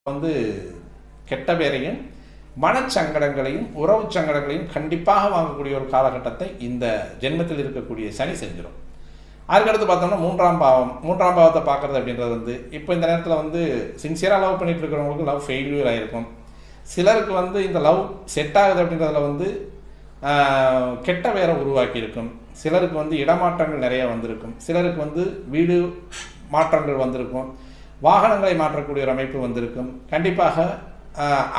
வந்து கெட்ட பேரையும் மனச்சங்கடங்களையும் உறவு சங்கடங்களையும் கண்டிப்பாக வாங்கக்கூடிய ஒரு காலகட்டத்தை இந்த ஜென்மத்தில் இருக்கக்கூடிய சனி செஞ்சிடும். அதுக்கடுத்து பார்த்தோம்னா மூன்றாம் பாவத்தை பார்க்குறது அப்படின்றது வந்து இப்போ இந்த நேரத்தில் வந்து சின்சியராக லவ் பண்ணிட்டு இருக்கிறவங்களுக்கு லவ் ஃபெயில்யூர் ஆகிருக்கும். சிலருக்கு வந்து இந்த லவ் செட் ஆகுது அப்படின்றதுல வந்து கெட்ட பேரை உருவாக்கியிருக்கும். சிலருக்கு வந்து இடமாற்றங்கள் நிறைய வந்திருக்கும். சிலருக்கு வந்து வீடு மாற்றங்கள் வந்திருக்கும். வாகனங்களை மாற்றக்கூடிய ஒரு அமைப்பு வந்திருக்கும். கண்டிப்பாக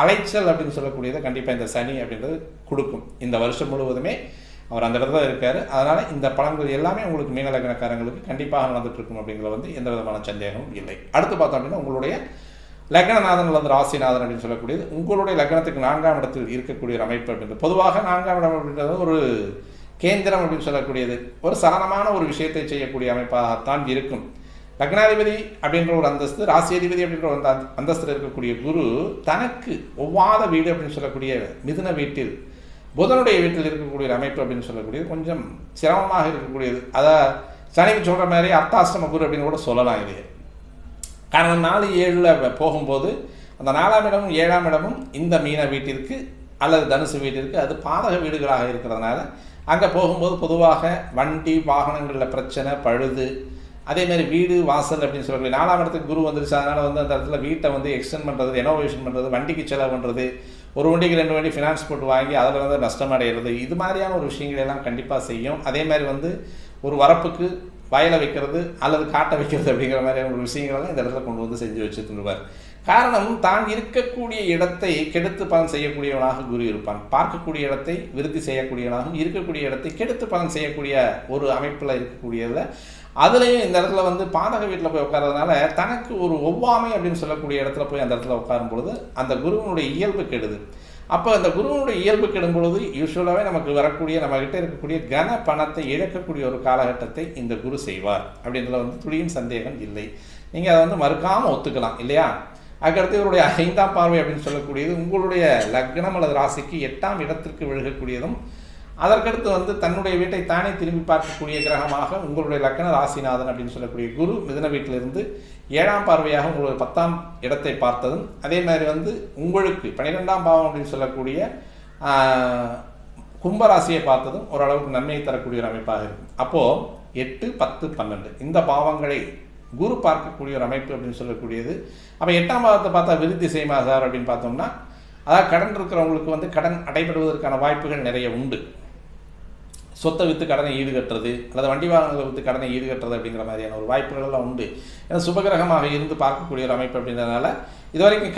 அலைச்சல் அப்படின்னு சொல்லக்கூடியதை கண்டிப்பாக இந்த சனி அப்படின்றது கொடுக்கும். இந்த வருஷம் முழுவதுமே அவர் அந்த இடத்துல இருக்கார். அதனால் இந்த பலன்கள் எல்லாமே உங்களுக்கு மீன லக்னக்காரங்களுக்கு கண்டிப்பாக நடந்துட்டு இருக்கும் அப்படிங்கிறது வந்து எந்த விதமான சந்தேகமும் இல்லை. அடுத்து பார்த்தோம் அப்படின்னா உங்களுடைய லக்னநாதன் அல்லது ராசிநாதன் அப்படின்னு சொல்லக்கூடியது உங்களுடைய லக்னத்துக்கு 4ஆம் இடத்தில் இருக்கக்கூடிய ஒரு அமைப்பு அப்படின்றது. பொதுவாக 4ஆம் இடம் அப்படின்றது ஒரு கேந்திரம் அப்படின்னு சொல்லக்கூடியது ஒரு சலனமான ஒரு விஷயத்தை செய்யக்கூடிய அமைப்பாகத்தான் இருக்கும். லக்னாதிபதி அப்படின்ற ஒரு அந்தஸ்து, ராசி அதிபதி அப்படின்ற ஒரு அந்தஸ்தில் இருக்கக்கூடிய குரு தனக்கு ஒவ்வாத வீடு அப்படின்னு சொல்லக்கூடிய மிதுன வீட்டில் புதனுடைய வீட்டில் இருக்கக்கூடிய ஒரு அமைப்பு அப்படின்னு சொல்லக்கூடியது கொஞ்சம் சிரமமாக இருக்கக்கூடியது. அதை சனிக்கு சொல்கிற மாதிரி அர்த்தாஷ்டம குரு அப்படின்னு கூட சொல்லலாம். இது காரணம் 4-7 போகும்போது அந்த 4ஆம் இடமும் 7ஆம் இடமும் இந்த மீன வீட்டிற்கு அல்லது தனுசு வீட்டிற்கு அது பாதக வீடுகளாக இருக்கிறதுனால அங்கே போகும்போது பொதுவாக வண்டி வாகனங்களில் பிரச்சனை, பழுது, அதேமாதிரி வீடு வாசல் அப்படின்னு சொல்லக்கூடிய 4ஆம் இடத்துக்கு குரு வந்துருச்சு. அதனால் வந்து அந்த இடத்துல வீட்டை வந்து எக்ஸ்டெண்ட் பண்ணுறது, ரெனோவேஷன் பண்ணுறது, வண்டிக்கு செலவு பண்ணுறது, ஒரு வண்டிக்கு 2 வண்டி ஃபினான்ஸ் போட்டு வாங்கி அதில் வந்து நஷ்டம் அடைகிறது, இது மாதிரியான ஒரு விஷயங்களெல்லாம் கண்டிப்பாக செய்யும். அதே மாதிரி வந்து ஒரு வரப்புக்கு வயலை வைக்கிறது அல்லது காட்டை வைக்கிறது அப்படிங்கிற மாதிரியான ஒரு விஷயங்களெல்லாம் இந்த இடத்துல கொண்டு வந்து செஞ்சு வச்சு தருவார். காரணம், தான் இருக்கக்கூடிய இடத்தை கெடுத்து பலன் செய்யக்கூடியவனாக குரு இருப்பான். பார்க்கக்கூடிய இடத்தை விருத்தி செய்யக்கூடியவனாகவும் இருக்கக்கூடிய இடத்தை கெடுத்து பலன் செய்யக்கூடிய ஒரு அமைப்பில் இருக்கக்கூடியதில் அதுலேயும் இந்த இடத்துல வந்து பாதக வீட்டில் போய் உட்கார்றதுனால தனக்கு ஒரு ஒவ்வாமை அப்படின்னு சொல்லக்கூடிய இடத்துல போய் அந்த இடத்துல உட்காரும் பொழுது அந்த குருவனுடைய இயல்பு கெடுது. அப்போ அந்த குருவனுடைய இயல்பு கெடும் பொழுது யூஸ்வலாகவே நமக்கு வரக்கூடிய நம்மகிட்ட இருக்கக்கூடிய கன பணத்தை இழக்கக்கூடிய ஒரு காலகட்டத்தை இந்த குரு செய்வார் அப்படின்றத வந்து துளியும் சந்தேகம் இல்லை. நீங்கள் அதை வந்து மறுக்காமல் ஒத்துக்கலாம் இல்லையா? அதுக்கடுத்து இவருடைய 5ஆம் பார்வை அப்படின்னு சொல்லக்கூடியது உங்களுடைய லக்னம் அல்லது ராசிக்கு 8ஆம் இடத்திற்கு விழுகக்கூடியதும் அதற்கடுத்து வந்து தன்னுடைய வீட்டை தானே திரும்பி பார்க்கக்கூடிய கிரகமாக உங்களுடைய லக்ன ராசிநாதன் அப்படின்னு சொல்லக்கூடிய குரு மிதுன வீட்டிலிருந்து 7ஆம் பார்வையாக உங்களுடைய 10ஆம் இடத்தை பார்த்ததும் அதே மாதிரி வந்து உங்களுக்கு 12ஆம் பாவம் அப்படின்னு சொல்லக்கூடிய கும்பராசியை பார்த்ததும் ஓரளவுக்கு நன்மையை தரக்கூடிய ஒரு அமைப்பாக இருக்கும். அப்போது 8, 10, 12 இந்த பாவங்களை குரு பார்க்கக்கூடிய ஒரு அமைப்பு அப்படின்னு சொல்லக்கூடியது. அப்போ 8ஆம் பாவத்தை பார்த்தா விருத்தி செய்யுமா சார் அப்படின்னு பார்த்தோம்னா, அதாவது கடன் இருக்கிறவங்களுக்கு வந்து கடன் அடைபடுவதற்கான வாய்ப்புகள் நிறைய உண்டு. சொத்தை விற்று கடனை ஈடுகட்டுறது அல்லது வண்டி வாகனங்களை விற்று கடனை ஈடுகட்டுறது அப்படிங்கிற மாதிரியான ஒரு வாய்ப்புகள் எல்லாம் உண்டு. ஏன்னா சுபகிரகமாக இருந்து பார்க்கக்கூடிய ஒரு அமைப்பு அப்படின்றதுனால இதுவரைக்கும்